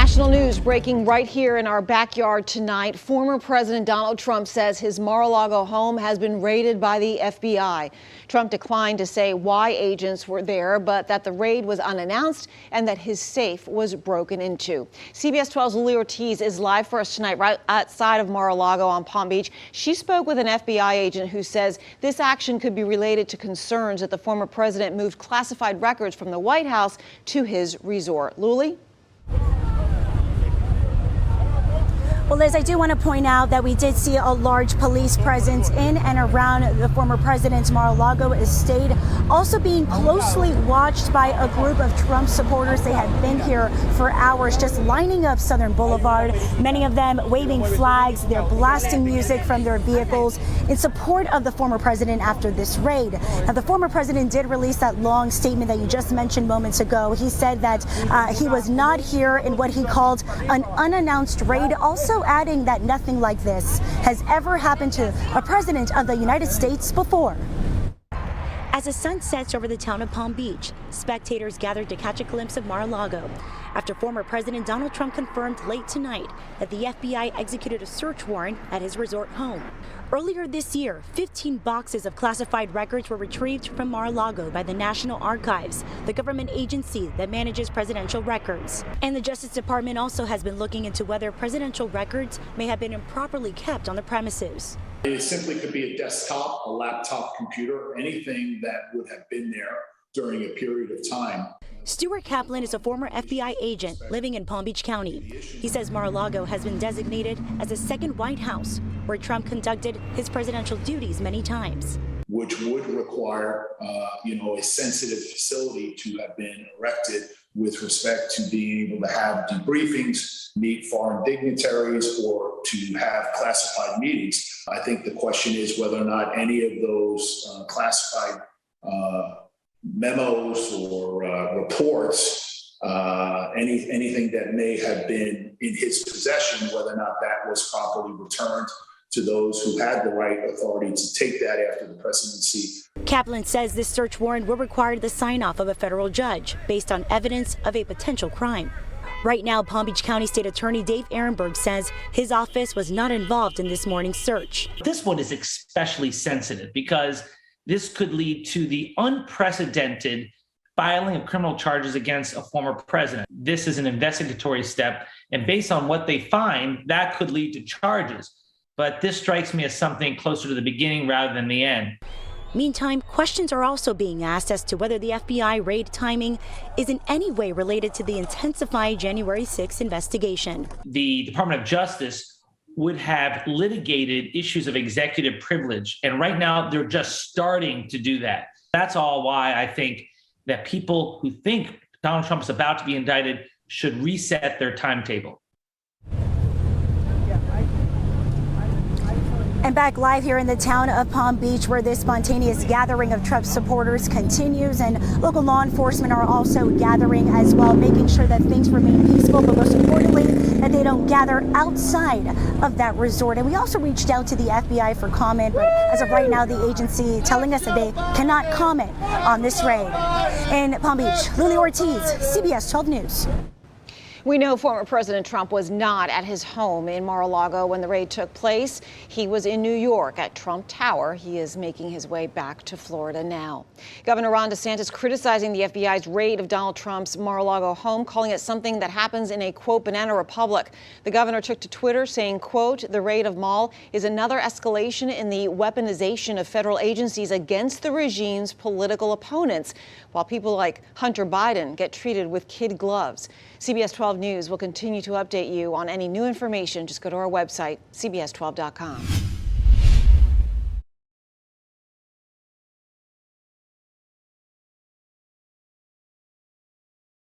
National news breaking right here in our backyard tonight. Former President Donald Trump says his Mar-a-Lago home has been raided by the FBI. Trump declined to say why agents were there, but that the raid was unannounced and that his safe was broken into. CBS 12's Lily Ortiz is live for us tonight right outside of Mar-a-Lago on Palm Beach. She spoke with an FBI agent who says this action could be related to concerns that the former president moved classified records from the White House to his resort. Luli? Well, Liz, I do want to point out that we did see a large police presence in and around the former president's Mar-a-Lago estate, also being closely watched by a group of Trump supporters. They had been here for hours, just lining up Southern Boulevard, many of them waving flags. They're blasting music from their vehicles in support of the former president after this raid. Now, the former president did release that long statement that you just mentioned moments ago. He said that he was not here in what he called an unannounced raid, also adding that nothing like this has ever happened to a president of the United States before. As the sun sets over the town of Palm Beach, spectators gathered to catch a glimpse of Mar-a-Lago after former President Donald Trump confirmed late tonight that the FBI executed a search warrant at his resort home. Earlier this year, 15 boxes of classified records were retrieved from Mar-a-Lago by the National Archives, the government agency that manages presidential records. And the Justice Department also has been looking into whether presidential records may have been improperly kept on the premises. It simply could be a desktop, a laptop computer, anything that would have been there during a period of time. Stuart Kaplan is a former FBI agent living in Palm Beach County. He says Mar-a-Lago has been designated as a second White House, where Trump conducted his presidential duties many times. Which would require, a sensitive facility to have been erected with respect to being able to have debriefings, meet foreign dignitaries, or to have classified meetings. I think the question is whether or not any of those classified memos or reports, anything that may have been in his possession, whether or not that was properly returned to those who had the right authority to take that after the presidency. Kaplan says this search warrant will require the sign-off of a federal judge based on evidence of a potential crime. Right now, Palm Beach County State Attorney Dave Ehrenberg says his office was not involved in this morning's search. This one is especially sensitive because this could lead to the unprecedented filing of criminal charges against a former president. This is an investigatory step, and based on what they find, that could lead to charges. But this strikes me as something closer to the beginning rather than the end. Meantime, questions are also being asked as to whether the FBI raid timing is in any way related to the intensified January 6th investigation. The Department of Justice would have litigated issues of executive privilege, and right now they're just starting to do that. That's all why I think that people who think Donald Trump is about to be indicted should reset their timetable. And back live here in the town of Palm Beach, where this spontaneous gathering of Trump supporters continues, and local law enforcement are also gathering as well, making sure that things remain peaceful, but most importantly, that they don't gather outside of that resort. And we also reached out to the FBI for comment, but as of right now, the agency telling us that they cannot comment on this raid. In Palm Beach, Lily Ortiz, CBS 12 News. We know former President Trump was not at his home in Mar-a-Lago when the raid took place. He was in New York at Trump Tower. He is making his way back to Florida now. Governor Ron DeSantis criticizing the FBI's raid of Donald Trump's Mar-a-Lago home, calling it something that happens in a, quote, banana republic. The governor took to Twitter saying, quote, the raid of Mal is another escalation in the weaponization of federal agencies against the regime's political opponents, while people like Hunter Biden get treated with kid gloves. CBS 12 News will continue to update you on any new information. Just go to our website, cbs12.com.